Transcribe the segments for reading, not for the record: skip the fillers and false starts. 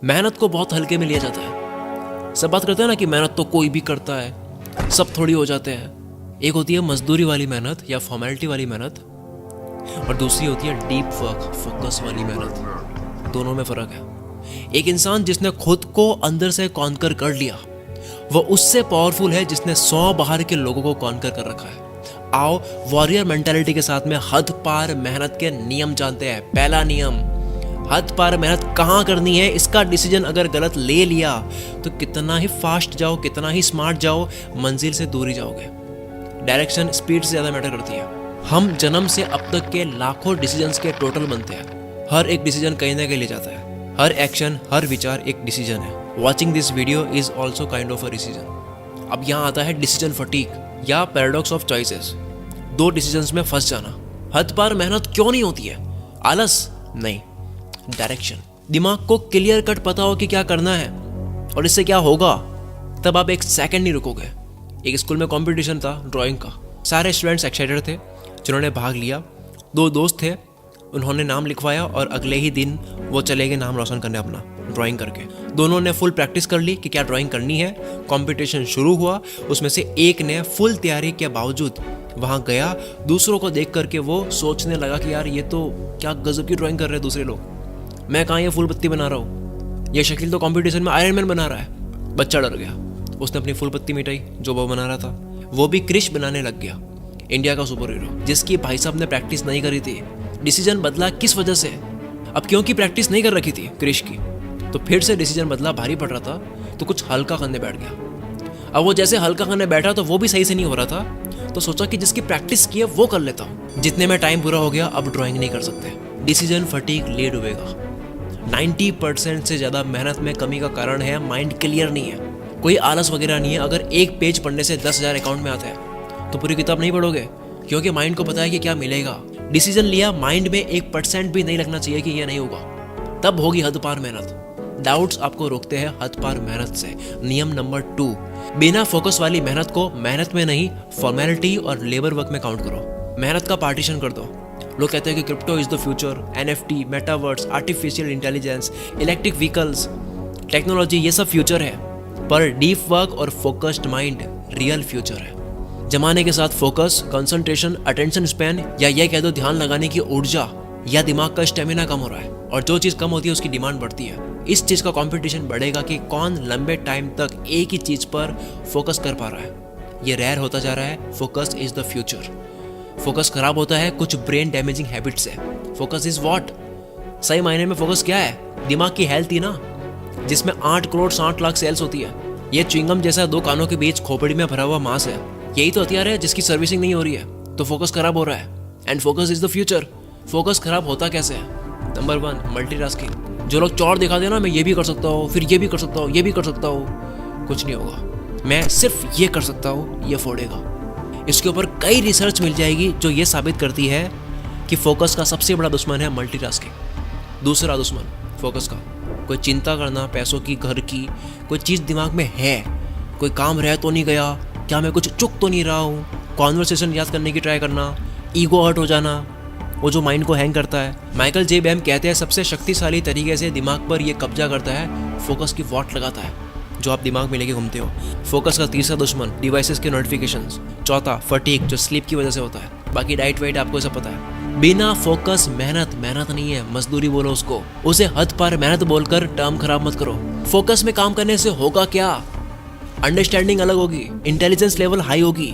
मेहनत को बहुत हल्के में लिया जाता है। सब बात करते हैं ना कि मेहनत तो कोई भी करता है, सब थोड़ी हो जाते हैं। एक होती है मजदूरी वाली मेहनत या फॉर्मेलिटी वाली मेहनत, और दूसरी होती है डीप वर्क, फोकस वाली मेहनत। दोनों में फर्क है। एक इंसान जिसने खुद को अंदर से कॉन्कर कर लिया, वो उससे पावरफुल है जिसने 100 बाहर के लोगों को कॉन्कर कर रखा है। आओ वॉरियर मेंटालिटी के साथ में हद पार मेहनत के नियम जानते हैं। पहला नियम, हद पार मेहनत कहाँ करनी है, इसका डिसीजन अगर गलत ले लिया तो कितना ही फास्ट जाओ, कितना ही स्मार्ट जाओ, मंजिल से दूर ही जाओगे। डायरेक्शन स्पीड से ज़्यादा मैटर करती है। हम जन्म से अब तक के लाखों डिसीजंस के टोटल बनते हैं। हर एक डिसीजन कहीं ना कहीं ले जाता है। हर एक्शन, हर विचार एक डिसीजन है। Watching this video is also kind of a decision. अब यहाँ आता है डिसीजन फटीग या पैराडॉक्स ऑफ चॉइसेस। दो डिसीजंस में फंस जाना। हद पार मेहनत क्यों नहीं होती है? आलस नहीं, डायरेक्शन। दिमाग को क्लियर कट पता हो कि क्या करना है और इससे क्या होगा, तब आप एक सेकंड नहीं रुकोगे। एक स्कूल में कंपटीशन था ड्राइंग का। सारे स्टूडेंट्स एक्साइटेड थे जिन्होंने भाग लिया। दो दोस्त थे, उन्होंने नाम लिखवाया और अगले ही दिन वो चले गए नाम रोशन करने अपना ड्राइंग करके। दोनों ने फुल प्रैक्टिस कर ली कि क्या ड्राइंग करनी है। कंपटीशन शुरू हुआ। उसमें से एक ने फुल तैयारी के बावजूद वहाँ गया। दूसरों को देख करके वो सोचने लगा कि यार ये तो क्या गजब की ड्राइंग कर रहे हैं दूसरे लोग, मैं कहाँ ये फूल पत्ती बना रहा हूँ, ये शकील तो कंपटीशन में आयरन मैन बना रहा है। बच्चा डर गया, उसने अपनी फूल पत्ती मिटाई जो वो बना रहा था। वो भी क्रिश बनाने लग गया, इंडिया का सुपर हीरो, जिसकी भाई साहब ने प्रैक्टिस नहीं करी थी। डिसीजन बदला किस वजह से? अब क्योंकि प्रैक्टिस नहीं कर रखी थी क्रिश की, तो फिर से डिसीजन बदला। भारी पड़ रहा था तो कुछ हल्का करने बैठ गया। अब वो जैसे हल्का करने बैठा तो वो भी सही से नहीं हो रहा था, तो सोचा कि जिसकी प्रैक्टिस की है वो कर लेता हूँ। जितने में टाइम पूरा हो गया, अब ड्राइंग नहीं कर सकते। डिसीजन फटीग ले डूबेगा। 90% से ज़्यादा मेहनत में कमी का कारण है माइंड क्लियर नहीं है। कोई आलस वगैरह नहीं है। अगर एक पेज पढ़ने से 10,000 अकाउंट में आता है तो पूरी किताब नहीं पढ़ोगे, क्योंकि माइंड को पता है कि क्या मिलेगा। डिसीजन लिया, माइंड में 1% भी नहीं लगना चाहिए कि यह नहीं होगा, तब होगी हद पार मेहनत। डाउट्स आपको रोकते हैं हद पार मेहनत से। नियम नंबर 2, बिना फोकस वाली मेहनत को मेहनत में नहीं, फॉर्मेलिटी और लेबर वर्क में काउंट करो। मेहनत का पार्टीशन कर दो। लोग कहते हैं कि crypto is the future, NFT, metaverse, artificial intelligence, electric vehicles, technology, ये सब फ्यूचर है, पर डीप वर्क और फोकस्ड माइंड रियल फ्यूचर है। जमाने के साथ फोकस, कंसंट्रेशन, अटेंशन स्पैन, या ये कह दो ध्यान लगाने की ऊर्जा या दिमाग का स्टेमिना कम हो रहा है, और जो चीज़ कम होती है उसकी डिमांड बढ़ती है। इस चीज़ का कंपटीशन बढ़ेगा कि कौन लंबे टाइम तक एक ही चीज़ पर फोकस कर पा रहा है। ये रेयर होता जा रहा है। Focus is the future. Focus खराब होता है कुछ ब्रेन डैमेजिंग हैबिट से। Focus is what? सही मायने में फोकस क्या है? दिमाग की हेल्थ ही ना, जिसमें 8 करोड़ 60 लाख सेल्स होती है। ये च्युइंगम जैसा 2 कानों के बीच खोपड़ी में भरा हुआ मांस है। यही तो हथियार है जिसकी सर्विसिंग नहीं हो रही है, तो फोकस खराब हो रहा है। And focus is the future. Focus खराब होता कैसे है? Number 1, multitasking. जो लोग चौड़ दिखा देना, मैं ये भी कर सकता हूँ, फिर ये भी कर सकता हूँ, ये भी कर सकता हूँ, कुछ नहीं होगा। मैं सिर्फ ये कर सकता हूँ, ये फोड़ेगा। इसके ऊपर कई रिसर्च मिल जाएगी जो ये साबित करती है कि फोकस का सबसे बड़ा दुश्मन है मल्टीटास्किंग। दूसरा दुश्मन फोकस का, कोई चिंता करना, पैसों की, घर की, कोई चीज़ दिमाग में है, कोई काम रह तो नहीं गया, क्या मैं कुछ चुक तो नहीं रहा हूँ, कॉन्वर्सेशन याद करने की ट्राई करना, ईगो हर्ट हो जाना, वो जो माइंड को हैंग करता है। माइकल जे बैम कहते हैं सबसे शक्तिशाली तरीके से दिमाग पर ये कब्जा करता है, फोकस की वॉट लगाता है जो आप दिमाग में लेके घूमते हो। फोकस का तीसरा दुश्मन डिवाइसेस के नोटिफिकेशंस। चौथा फटीग, जो स्लीप की वजह से होता है। बाकी डाइट वाइट आपको सब पता है। बिना फोकस मेहनत नहीं है, मजदूरी बोलो उसको। उसे हद पार मेहनत बोलकर टर्म खराब मत करो। फोकस में काम करने से होगा क्या? अंडरस्टैंडिंग अलग होगी, इंटेलिजेंस लेवल हाई होगी,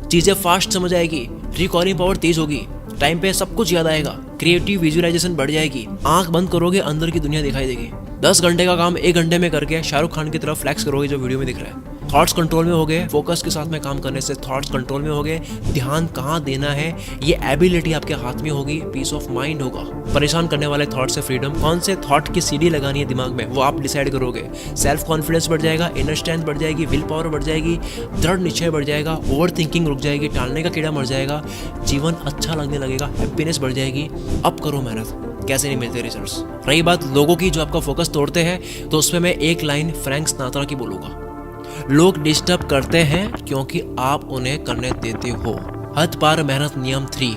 चीजें फास्ट समझ आएगी, रिकॉलिंग पावर तेज होगी, टाइम पे सब कुछ याद आएगा, क्रिएटिव विजुअलाइजेशन बढ़ जाएगी, आंख बंद करोगे अंदर की दुनिया दिखाई देगी। 10 घंटे का काम 1 घंटे में करके शाहरुख खान की तरफ फ्लैक्स करोगे जो वीडियो में दिख रहा है। थॉट्स कंट्रोल में हो गए। फोकस के साथ में काम करने से थॉट्स कंट्रोल में हो गए। ध्यान कहाँ देना है ये एबिलिटी आपके हाथ में होगी। पीस ऑफ माइंड होगा। परेशान करने वाले थॉट से फ्रीडम। कौन से थॉट की सीढ़ी लगानी है दिमाग में वो आप डिसाइड करोगे। सेल्फ कॉन्फिडेंस बढ़ जाएगा, इनर स्ट्रेंथ बढ़ जाएगी, विल पावर बढ़ जाएगी, दृढ़ निश्चय बढ़ जाएगा, ओवर थिंकिंग रुक जाएगी, टालने का कीड़ा मर जाएगा, जीवन अच्छा लगने लगेगा, हैप्पीनेस बढ़ जाएगी। अब करो मेहनत, कैसे नहीं मिलते रिजल्ट्स। रही बात लोगों की जो आपका फोकस तोड़ते हैं, तो उसमें मैं एक लाइन फ्रैंक सिनात्रा की बोलूंगा, लोग डिस्टर्ब करते हैं क्योंकि आप उन्हें करने देते हो। हद पार मेहनत नियम 3,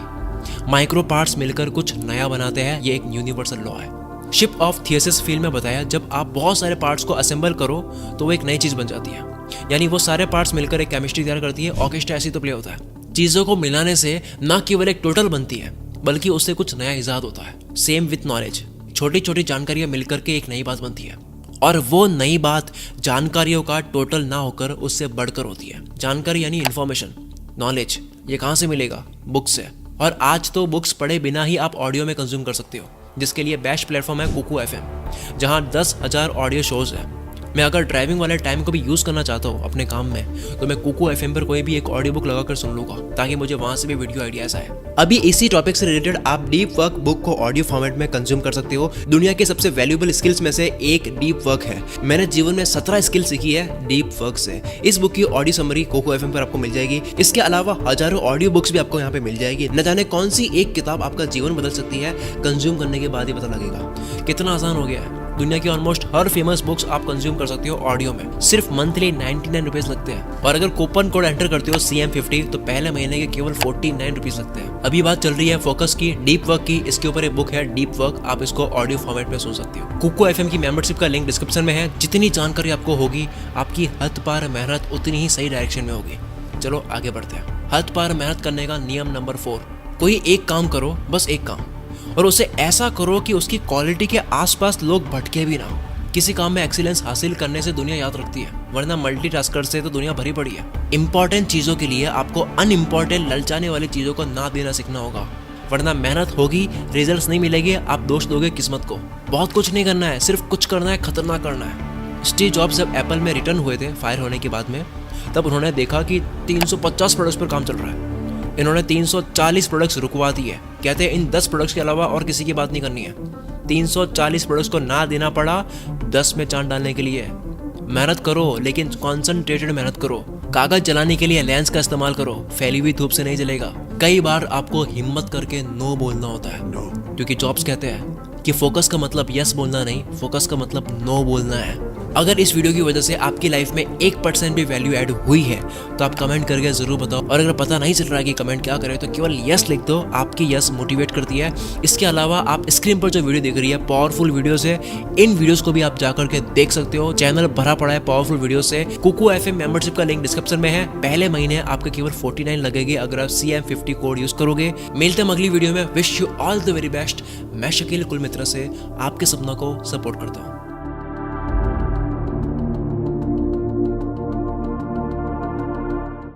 माइक्रो पार्ट्स मिलकर कुछ नया बनाते हैं। ये एक यूनिवर्सल लॉ है। शिप ऑफ थियसिस फिल्म में बताया, जब आप बहुत सारे पार्ट्स को असेंबल करो तो वो एक नई चीज बन जाती है। यानी वो सारे पार्ट्स मिलकर एक केमिस्ट्री तैयार करती है। ऑर्केस्ट्रा ऐसी तो प्ले होता है। चीजों को मिलाने से न केवल एक टोटल बनती है बल्कि उससे कुछ नया इजाद होता है। सेम विथ नॉलेज, छोटी छोटी जानकारियां मिलकर के एक नई बात बनती है और वो नई बात जानकारियों का टोटल ना होकर उससे बढ़कर होती है। जानकारी यानी इन्फॉर्मेशन, नॉलेज, ये कहाँ से मिलेगा? बुक से। और आज तो बुक्स पढ़े बिना ही आप ऑडियो में कंज्यूम कर सकते हो, जिसके लिए बेस्ट प्लेटफॉर्म है कुकू FM, जहाँ 10,000 ऑडियो शोज है। मैं अगर ड्राइविंग वाले टाइम को भी यूज़ करना चाहता हूँ अपने काम में, तो मैं कुकू FM पर कोई भी एक ऑडियो बुक लगाकर सुन लूँगा, ताकि मुझे वहाँ से भी वीडियो आइडियाज आए। अभी इसी टॉपिक से रिलेटेड आप डीप वर्क बुक को ऑडियो फॉर्मेट में कंज्यूम कर सकते हो। दुनिया के सबसे वैल्यूएबल स्किल्स में से एक डीप वर्क है। मैंने जीवन में 17 स्किल सीखी है डीप वर्क से। इस बुक की ऑडियो समरी कुकू FM पर आपको मिल जाएगी। इसके अलावा हजारों ऑडियो बुक्स भी आपको यहाँ पे मिल जाएगी। न जाने कौन सी एक किताब आपका जीवन बदल सकती है, कंज्यूम करने के बाद ही पता लगेगा। कितना आसान हो गया है। दुनिया की ऑलमोस्ट हर फेमस बुक्स आप कंज्यूम कर सकते हो ऑडियो में। सिर्फ मंथली 99 रुपीज लगते हैं, और अगर कूपन कोड एंटर करते हो CM50 तो पहले महीने के केवल 49 रुपीज लगते हैं। अभी बात चल रही है फोकस की, डीप वर्क की। इसके ऊपर एक बुक है डीप वर्क, आप इसको ऑडियो फॉर्मेट में सुन सकते हो। कुकू FM की मेंबरशिप का लिंक डिस्क्रिप्शन में है। जितनी जानकारी आपको होगी, आपकी हद पार मेहनत उतनी ही सही डायरेक्शन में होगी। चलो आगे बढ़ते हैं। हद पार मेहनत करने का नियम नंबर 4, कोई एक काम करो, बस एक काम, और उसे ऐसा करो कि उसकी क्वालिटी के आसपास लोग भटके भी ना हो। किसी काम में एक्सीलेंस हासिल करने से दुनिया याद रखती है, वरना मल्टीटास्कर से तो दुनिया भरी पड़ी है। इंपॉर्टेंट चीजों के लिए आपको अनइम्पॉर्टेंट ललचाने वाली चीजों को ना देना सीखना होगा, वरना मेहनत होगी, रिजल्ट्स नहीं मिलेंगे, आप दोष दोगे किस्मत को। बहुत कुछ नहीं करना है, सिर्फ कुछ करना है, खतरनाक करना है। स्टीव जॉब्स जब एप्पल में रिटर्न हुए थे फायर होने के बाद में, तब उन्होंने देखा कि 350 प्रोडक्ट्स पर काम चल रहा है। इन्होंने 340 प्रोडक्ट्स रुकवा दिए। कहते हैं इन 10 प्रोडक्ट्स के अलावा और किसी की बात नहीं करनी है। 340 प्रोडक्ट्स को ना देना पड़ा 10 में चांद डालने के लिए। मेहनत करो, लेकिन कॉन्संट्रेटेड मेहनत करो। कागज जलाने के लिए लेंस का इस्तेमाल करो, फैली हुई धूप से नहीं जलेगा। कई बार आपको हिम्मत करके नो बोलना होता है, क्योंकि जॉब्स कहते हैं कि फोकस का मतलब यस बोलना नहीं, फोकस का मतलब नो बोलना है। अगर इस वीडियो की वजह से आपकी लाइफ में 1% भी वैल्यू ऐड हुई है तो आप कमेंट करके जरूर बताओ। और अगर पता नहीं चल रहा है कि कमेंट क्या करें, तो केवल यस लिख दो। आपकी यस मोटिवेट करती है। इसके अलावा आप स्क्रीन पर जो वीडियो देख रही है पावरफुल वीडियोस है, इन वीडियोस को भी आप जाकर के देख सकते हो। चैनल भरा पड़ा है पावरफुल वीडियो से। कुकू FM मेंबरशिप का लिंक डिस्क्रिप्शन में है। पहले महीने आपके केवल 49 लगेगी अगर आप CM50 कोड यूज करोगे। मिलते हैं अगली वीडियो में। Wish you all the very best. मैं शकील कुल मित्र से आपके सपनों को सपोर्ट करता हूँ।